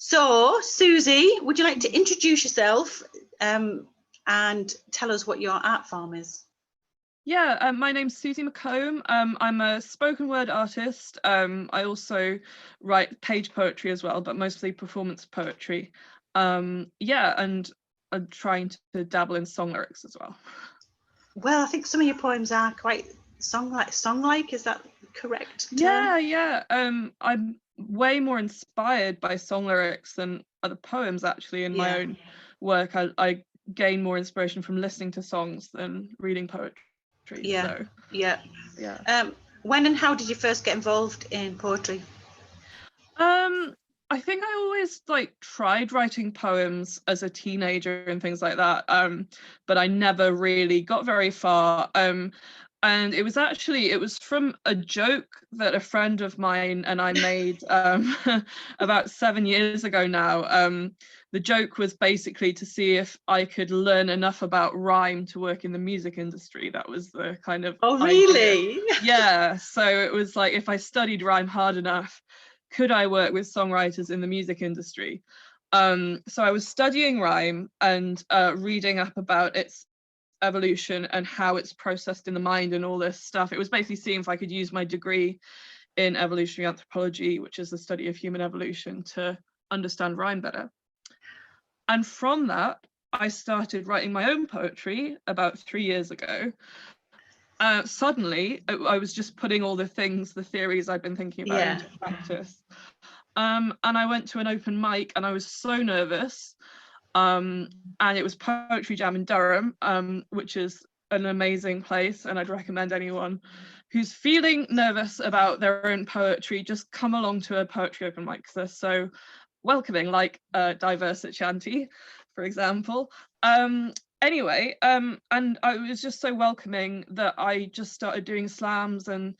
So, Susie, would you like to introduce yourself and tell us what your art form is? Yeah, my name's Susie McComb. I'm a spoken word artist. I also write page poetry as well, but mostly performance poetry. Yeah, and I'm trying to dabble in song lyrics as well. Well, I think some of your poems are quite song-like. Is that correct term? Yeah. I'm way more inspired by song lyrics than other poems actually in my own work. I gain more inspiration from listening to songs than reading poetry. Yeah. When and how did you first get involved in poetry? I think I always tried writing poems as a teenager and things like that, but I never really got very far. And it was from a joke that a friend of mine and I made about 7 years ago now. The joke was basically to see if I could learn enough about rhyme to work in the music industry. That was the kind of Oh, really? idea. Yeah, so it was like, if I studied rhyme hard enough, could I work with songwriters in the music industry? So I was studying rhyme and reading up about its evolution and how it's processed in the mind and all this stuff. It was basically seeing if I could use my degree in evolutionary anthropology, which is the study of human evolution, to understand rhyme better. And from that, I started writing my own poetry about 3 years ago. Suddenly, I was just putting all the theories I'd been thinking about into practice. And I went to an open mic and I was so nervous. And it was Poetry Jam in Durham, which is an amazing place, and I'd recommend anyone who's feeling nervous about their own poetry, just come along to a poetry open mic, because they're so welcoming, like Diverse at Shanty, for example. Anyway, and I was just so welcoming that I just started doing slams and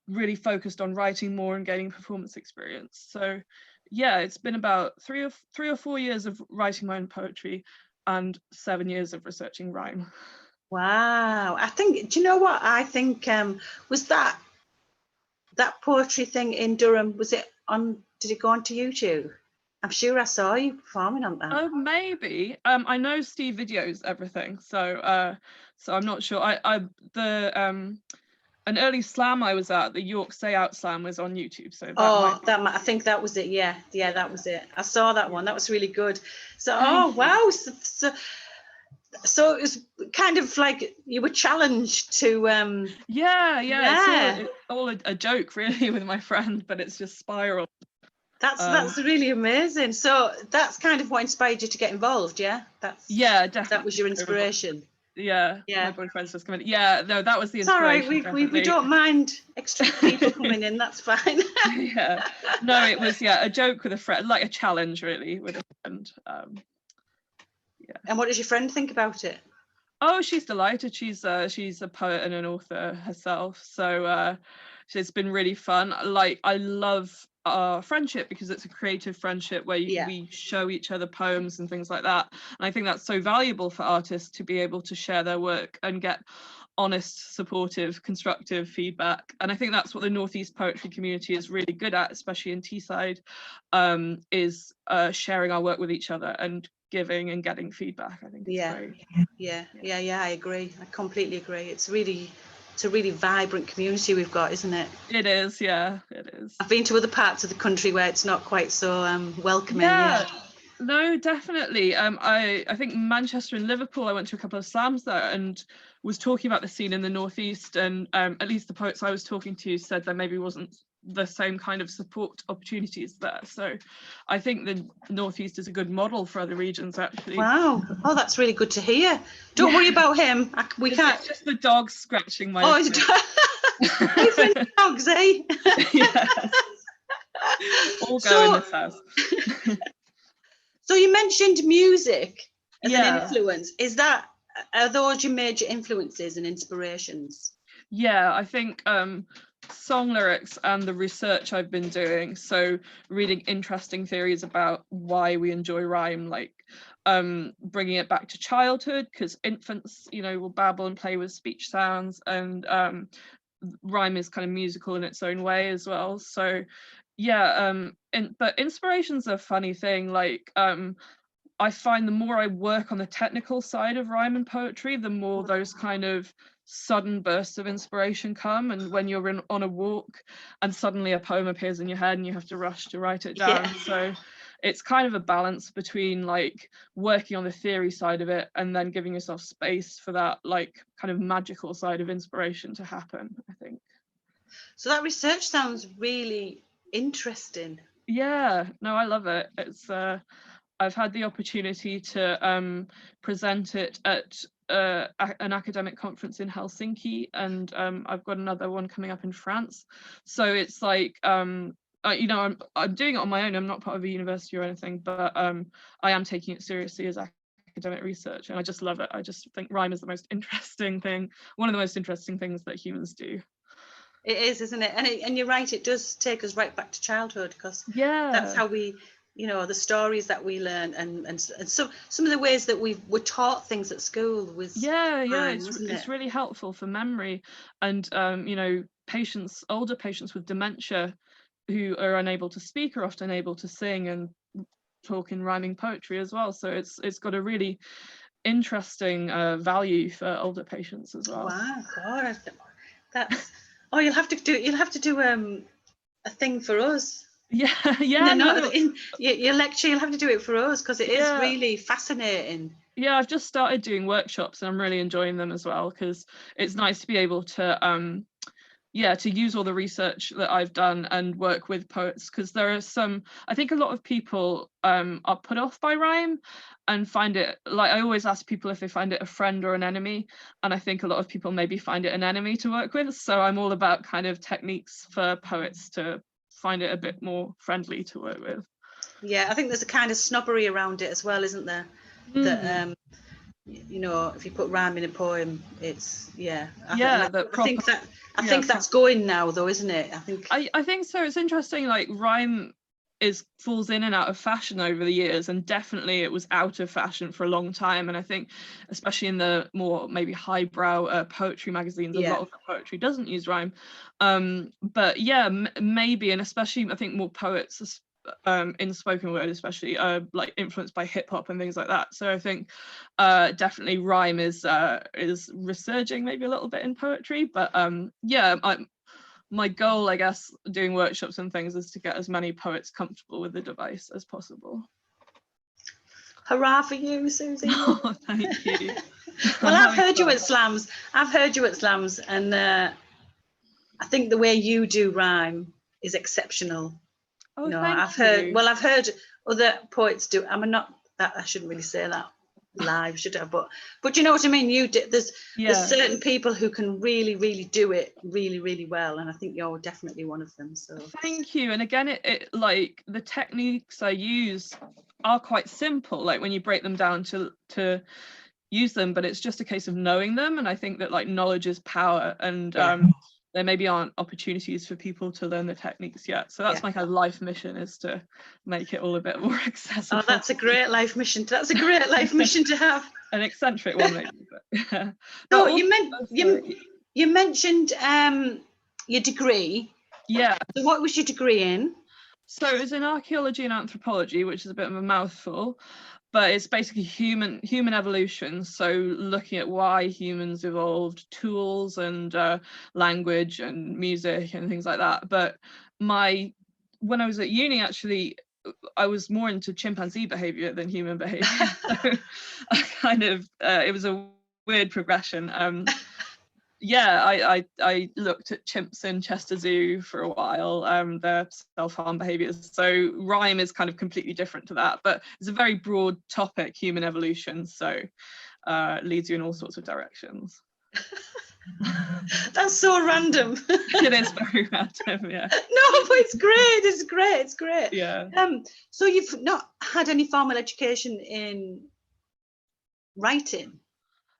really focused on writing more and gaining performance experience. So yeah, it's been about three or 4 years of writing my own poetry and 7 years of researching rhyme. Wow. I think, do you know what? I think was that poetry thing in Durham, did it go onto YouTube? I'm sure I saw you performing on that. Oh, maybe. I know Steve videos everything, so I'm not sure. An early slam I was at, the York Say Out Slam, was on YouTube. So I think that was it. Yeah, that was it. I saw that one. That was really good. So, oh wow. So it was kind of like you were challenged to. It's all a joke really with my friend, but it's just spiraled. That's really amazing. So that's kind of what inspired you to get involved, yeah? Definitely. That was your inspiration. Yeah. My boyfriend's just coming. Yeah, no, that was the inspiration. It's all right. We don't mind extra people coming in. That's fine. Yeah. No, it was a joke with a friend, like a challenge really with a friend. Yeah. And what does your friend think about it? Oh, she's delighted. She's a poet and an author herself. So it's been really fun. Like, I love our friendship because it's a creative friendship where we show each other poems and things like that. And I think that's so valuable for artists to be able to share their work and get honest, supportive, constructive feedback. And I think that's what the Northeast poetry community is really good at, especially in Teesside, is sharing our work with each other and giving and getting feedback. I think it's great. Yeah, I agree. I completely agree. It's a really vibrant community we've got, isn't it? It is, yeah, it is. I've been to other parts of the country where it's not quite so welcoming. Yeah. No, definitely. I think Manchester and Liverpool, I went to a couple of slams there and was talking about the scene in the Northeast, and at least the poets I was talking to said there maybe wasn't the same kind of support opportunities there. So I think the Northeast is a good model for other regions, actually. Wow. Oh, that's really good to hear. Don't worry about him. We can't. It's just the dog scratching my boyfriend dogs, eh? Yes. All go in this house. So you mentioned music as an influence. Are those your major influences and inspirations? Yeah, I think song lyrics and the research I've been doing, so reading interesting theories about why we enjoy rhyme, like bringing it back to childhood, because infants, will babble and play with speech sounds, and rhyme is kind of musical in its own way as well. So But inspiration's a funny thing. Like, I find the more I work on the technical side of rhyme and poetry, the more those kind of sudden bursts of inspiration come. And when you're on a walk and suddenly a poem appears in your head and you have to rush to write it down. So it's kind of a balance between like working on the theory side of it and then giving yourself space for that like kind of magical side of inspiration to happen, I think. So that research sounds really interesting. Yeah, no, I love it. It's I've had the opportunity to present it at an academic conference in Helsinki, and I've got another one coming up in France. So it's like, you know, I'm doing it on my own. I'm not part of a university or anything, but I am taking it seriously as academic research, and I just love it. I just think rhyme is the most interesting thing, one of the most interesting things that humans do. It is, isn't it? And you're right, it does take us right back to childhood, because that's how we, you know, the stories that we learn and some of the ways that we were taught things at school was it's really helpful for memory. And you know, older patients with dementia who are unable to speak are often able to sing and talk in rhyming poetry as well, so it's got a really interesting value for older patients as well. Wow, God, that's you'll have to do a thing for us. Yeah. In your lecture, you'll have to do it for us, because it is really fascinating. Yeah, I've just started doing workshops and I'm really enjoying them as well, because it's nice to be able to to use all the research that I've done and work with poets, because there are I think a lot of people are put off by rhyme and find it, like, I always ask people if they find it a friend or an enemy, and I think a lot of people maybe find it an enemy to work with. So I'm all about kind of techniques for poets to find it a bit more friendly to work with. Yeah, I think there's a kind of snobbery around it as well, isn't there? That you know, if you put rhyme in a poem, it's I think that's going now, though, isn't it? I think so. It's interesting, like rhyme falls in and out of fashion over the years, and definitely it was out of fashion for a long time, and I think especially in the more maybe highbrow poetry magazines, a lot of the poetry doesn't use rhyme, but yeah, maybe, and especially I think more poets in spoken word especially like influenced by hip-hop and things like that, so I think definitely rhyme is resurging maybe a little bit in poetry, but my goal, I guess, doing workshops and things is to get as many poets comfortable with the device as possible. Hurrah for you, Susie. Oh, thank you. Well, I've heard you at slams, and I think the way you do rhyme is exceptional. Oh, you know, thank you. I've heard other poets do. I shouldn't really say that live, should I? But you know what I mean. There's certain people who can really do it really well, and I think you're definitely one of them. So thank you. And again, it like the techniques I use are quite simple, like when you break them down to use them, but it's just a case of knowing them, and I think that like knowledge is power, and there maybe aren't opportunities for people to learn the techniques yet. So that's my kind of life mission, is to make it all a bit more accessible. Oh, that's a great life mission. That's a great life mission to have. An eccentric one, maybe. But, so you mentioned your degree. Yeah. So what was your degree in? So it was in archaeology and anthropology, which is a bit of a mouthful, but it's basically human evolution, so looking at why humans evolved, tools and language and music and things like that. But when I was at uni, actually, I was more into chimpanzee behavior than human behavior. So I kind of it was a weird progression. I looked at chimps in Chester Zoo for a while, their self-harm behaviours. So rhyme is kind of completely different to that, but it's a very broad topic, human evolution, so leads you in all sorts of directions. That's so random. It is very random, yeah. No, but it's great. Yeah. So you've not had any formal education in writing?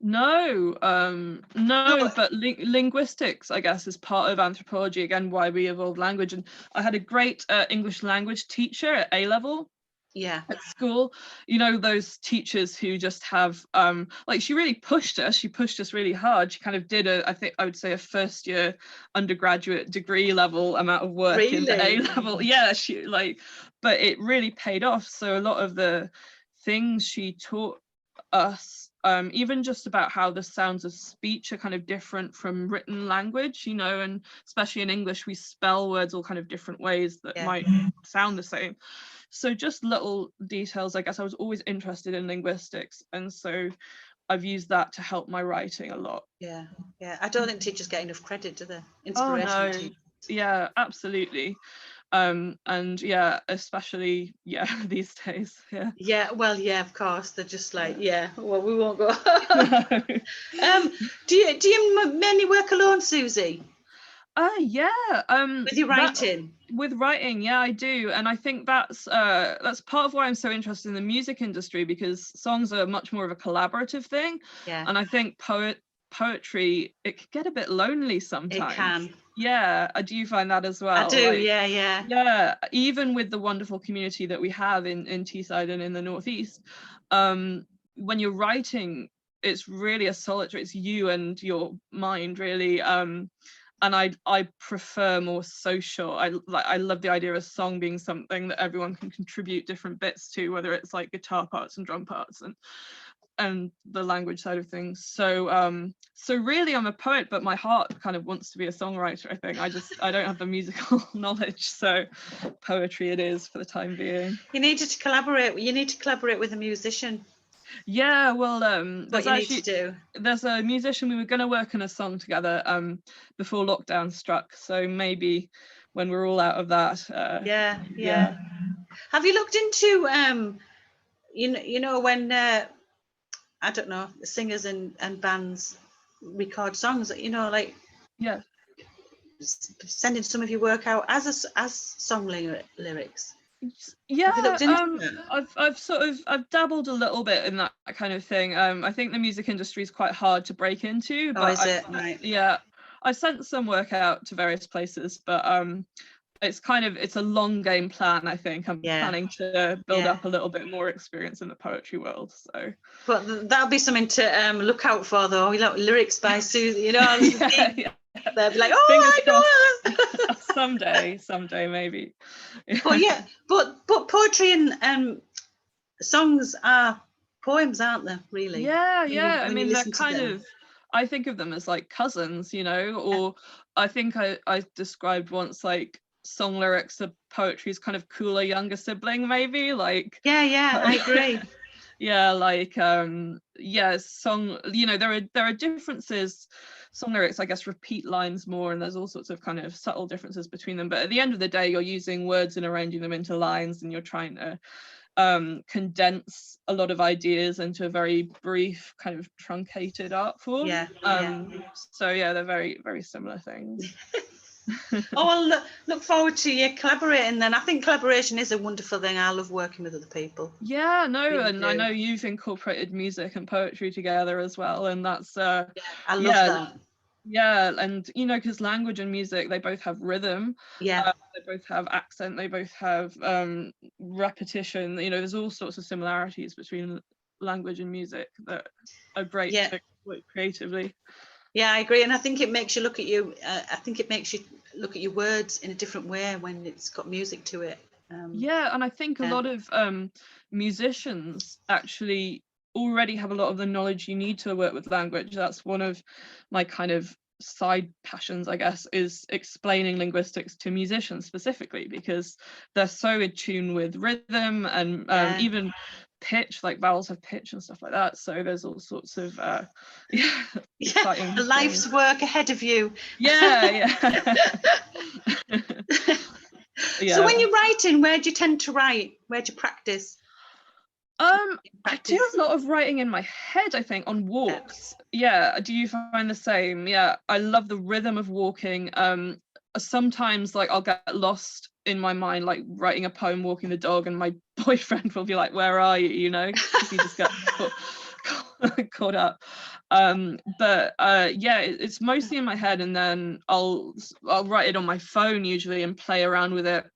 No, but linguistics, I guess, is part of anthropology, again, why we evolved language. And I had a great English language teacher at A level, Yeah. At school, you know, those teachers who just have like, she really pushed us, really hard. She kind of did I think I would say a first year undergraduate degree level amount of work in the A level. Yeah, she like, but it really paid off. So a lot of the things she taught us, even just about how the sounds of speech are kind of different from written language, you know, and especially in English we spell words all kind of different ways that might sound the same. So just little details. I guess I was always interested in linguistics, and so I've used that to help my writing a lot. Yeah, I don't think teachers get enough credit, do they? Inspiration teachers. Yeah, absolutely. And yeah, especially these days. Well, of course, they're just like, well, we won't go. Do you mainly work alone, Susie? With your writing? With writing, yeah, I do. And I think that's part of why I'm so interested in the music industry, because songs are much more of a collaborative thing. And I think poetry, it can get a bit lonely sometimes. It can. Yeah, do you find that as well? I do, like, yeah. Yeah, even with the wonderful community that we have in Teesside and in the Northeast, when you're writing, it's really a solitary, it's you and your mind, really. And I prefer more social. I love the idea of a song being something that everyone can contribute different bits to, whether it's like guitar parts and drum parts and the language side of things. So so really I'm a poet, but my heart kind of wants to be a songwriter. I think I don't have the musical knowledge, so poetry it is for the time being. You need to collaborate with a musician. Yeah, well, there's a musician, we were going to work on a song together before lockdown struck, so maybe when we're all out of that. Yeah. Have you looked into you know when I don't know, singers and bands record songs, you know, like sending some of your work out as song lyrics? Yeah, I've dabbled a little bit in that kind of thing. I think the music industry is quite hard to break into, but Right. Yeah, I sent some work out to various places, but it's a long game plan. I think I'm planning to build up a little bit more experience in the poetry world. So, but that'll be something to look out for, though. You know, lyrics by Susie. You know, they'll be like, oh, I know. someday maybe. But poetry and songs are poems, aren't they? Really? Yeah. I mean, they're kind of. I think of them as like cousins, you know, or I think I described once like song lyrics of poetry is kind of cooler younger sibling, maybe, like. Yeah, I agree. Yeah, like song, you know, there are differences. Song lyrics, I guess, repeat lines more, and there's all sorts of kind of subtle differences between them, but at the end of the day you're using words and arranging them into lines, and you're trying to condense a lot of ideas into a very brief kind of truncated art form. So yeah, they're very, very similar things. Well, look forward to you collaborating then. I think collaboration is a wonderful thing. I love working with other people. Yeah, no, really and do. I know you've incorporated music and poetry together as well, and that's I love that. Yeah, and you know, because language and music, they both have rhythm. They both have accent. They both have repetition. You know, there's all sorts of similarities between language and music that are great to exploit creatively. Yeah, I agree, and I think it makes you look at you. Look at your words in a different way when it's got music to it. Yeah, and I think a lot of musicians actually already have a lot of the knowledge you need to work with language. That's one of my kind of side passions, I guess, is explaining linguistics to musicians specifically, because they're so in tune with rhythm and even pitch, like vowels have pitch and stuff like that. So there's all sorts of exciting life's things. Work ahead of you. Yeah. So when you're writing, where do you tend to write? Where do you practice? I do a lot of writing in my head, I think, on walks. Yeah, do you find the same? Yeah, I love the rhythm of walking. Sometimes like I'll get lost in my mind, like writing a poem walking the dog, and my boyfriend will be like, where are you, you know, because he just gets caught up. But it's mostly in my head, and then I'll write it on my phone usually and play around with it.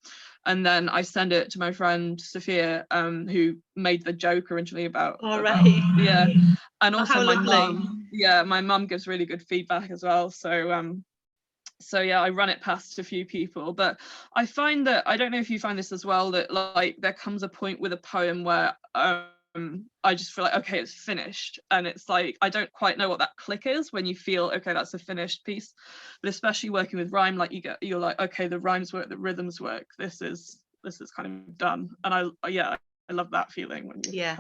and then I send it to my friend Sophia, who made the joke originally about, right. and also my lovely. mum. My mum gives really good feedback as well. So yeah, I run it past a few people, but I find that, I don't know if you find this as well, that like there comes a point with a poem where I just feel like, okay, it's finished, and it's like I don't quite know what that click is when you feel, okay, that's a finished piece. But especially working with rhyme, like you're like, okay, the rhymes work, the rhythms work, this is kind of done. And I love that feeling when you I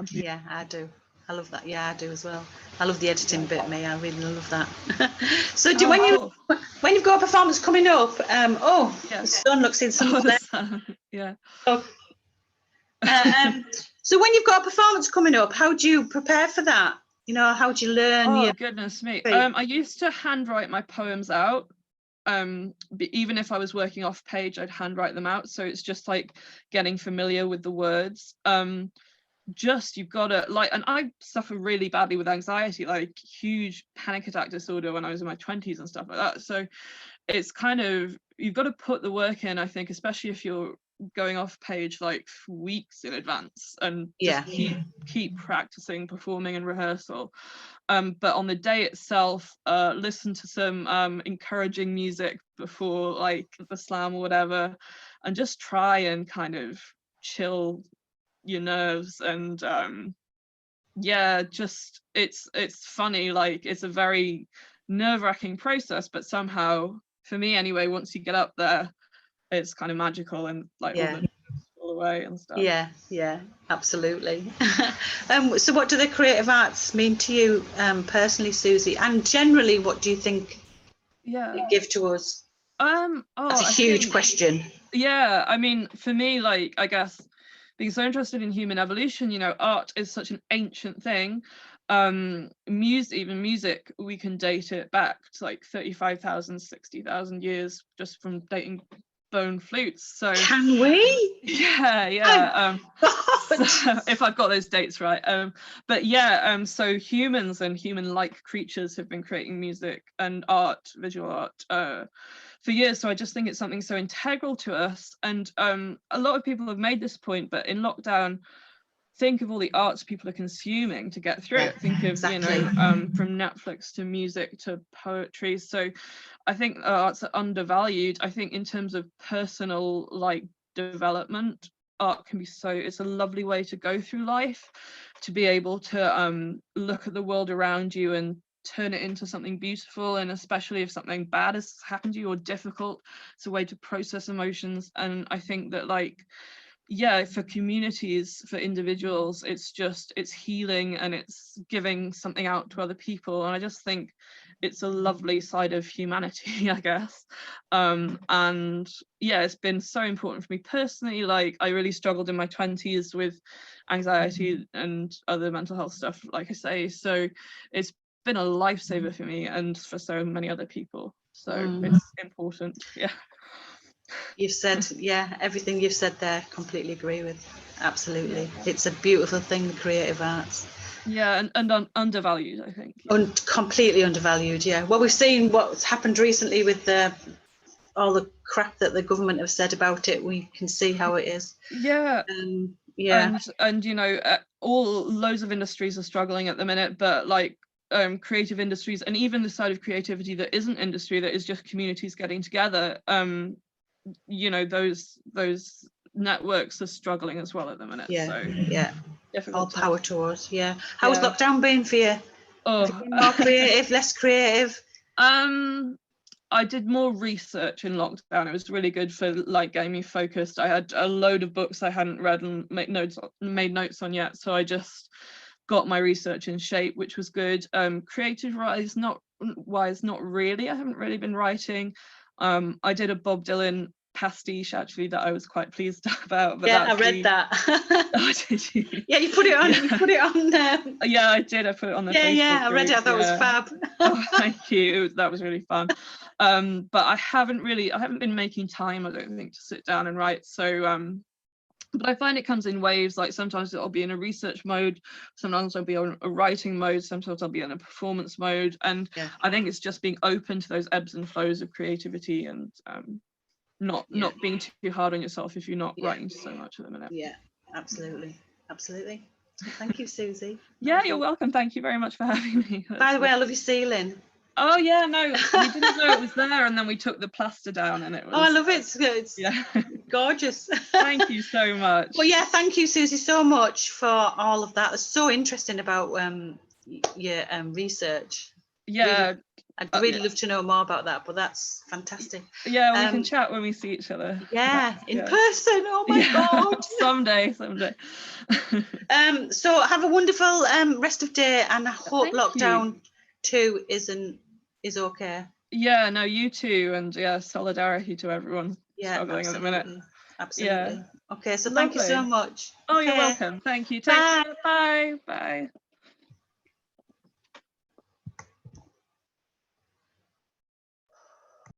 do. I love that. I do as well. I love the editing bit, me. I really love that. So when you've got a performance coming up, the sun looks in some so when you've got a performance coming up, how do you prepare for that? How do you learn? Goodness me. I used to handwrite my poems out. Even if I was working off page, I'd handwrite them out. So it's just like getting familiar with the words. You've got to and I suffer really badly with anxiety, like huge panic attack disorder when I was in my 20s and stuff like that. So it's kind of, you've got to put the work in, I think, especially if you're going off page like weeks in advance, and just keep practicing, performing and rehearsal. But on the day itself, listen to some encouraging music before like the slam or whatever, and just try and kind of chill your nerves. And it's funny, like it's a very nerve-wracking process, but somehow, for me anyway, once you get up there, it's kind of magical, and like all the nerves fall away and stuff. Absolutely. So what do the creative arts mean to you personally, Susie, and generally what do you think they give to us? That's a huge question. I mean, for me, like, I guess being so interested in human evolution, art is such an ancient thing. Music, we can date it back to like 35,000, 60,000 years just from dating bone flutes. So can we? So, if I've got those dates right. So humans and human-like creatures have been creating music and art, visual art, for years. So I just think it's something so integral to us. And a lot of people have made this point, but in lockdown, think of all the arts people are consuming to get through it. Think of from Netflix to music to poetry. So I think arts are undervalued. I think in terms of personal like development, art can be it's a lovely way to go through life, to be able to look at the world around you and turn it into something beautiful. And especially if something bad has happened to you or difficult, it's a way to process emotions. And I think that for communities, for individuals, it's healing, and it's giving something out to other people. And I just think it's a lovely side of humanity, I guess. It's been so important for me personally. Like, I really struggled in my 20s with anxiety and other mental health stuff, like I say. So it's been a lifesaver for me and for so many other people. So it's important. You've said, everything you've said there, completely agree with. Absolutely. It's a beautiful thing, the creative arts. And undervalued, I think. Completely undervalued, Well, we've seen what's happened recently with all the crap that the government have said about it. We can see how it is. And loads of industries are struggling at the minute, but like creative industries, and even the side of creativity that isn't industry, that is just communities getting together, those networks are struggling as well at the minute. All power to us. How's lockdown been for you? Have you been more creative, less creative? I did more research in lockdown. It was really good for like getting me focused. I had a load of books I hadn't read and made notes on yet, so I just got my research in shape, which was good. Creative wise, not really. I haven't really been writing. I did a Bob Dylan pastiche actually that I was quite pleased about. But I read that. Oh, did you? Yeah, you put it on. You put it on. Yeah, I did. I put it on the Facebook I read it. I thought it was fab. Oh, thank you. That was really fun. But I haven't been making time, I don't think, to sit down and write. So but I find it comes in waves. Like sometimes I'll be in a research mode, sometimes I'll be on a writing mode, sometimes I'll be in a performance mode. And I think it's just being open to those ebbs and flows of creativity. And not being too hard on yourself if you're not Yeah. writing so much at the minute. Yeah, absolutely. Thank you, Susie. Yeah, you're welcome. Thank you very much for having me. By the way, I love your ceiling. Oh yeah, no, we didn't know it was there, and then we took the plaster down, and it was. Oh, I love it. It's yeah, gorgeous. Thank you so much. Well, yeah, thank you, Susie, so much for all of that. It's so interesting about your research. Yeah, really, I'd really love to know more about that, but that's fantastic. Yeah, we can chat when we see each other. Yeah, in person. Oh my God. Someday. So have a wonderful rest of day, and I hope lockdown 2 is okay. Yeah, no, you too, and yeah, solidarity to everyone struggling absolutely. at the minute. Absolutely. Yeah. Okay, so thank you so much. Oh, okay. You're welcome. Thank you. Take care. Bye.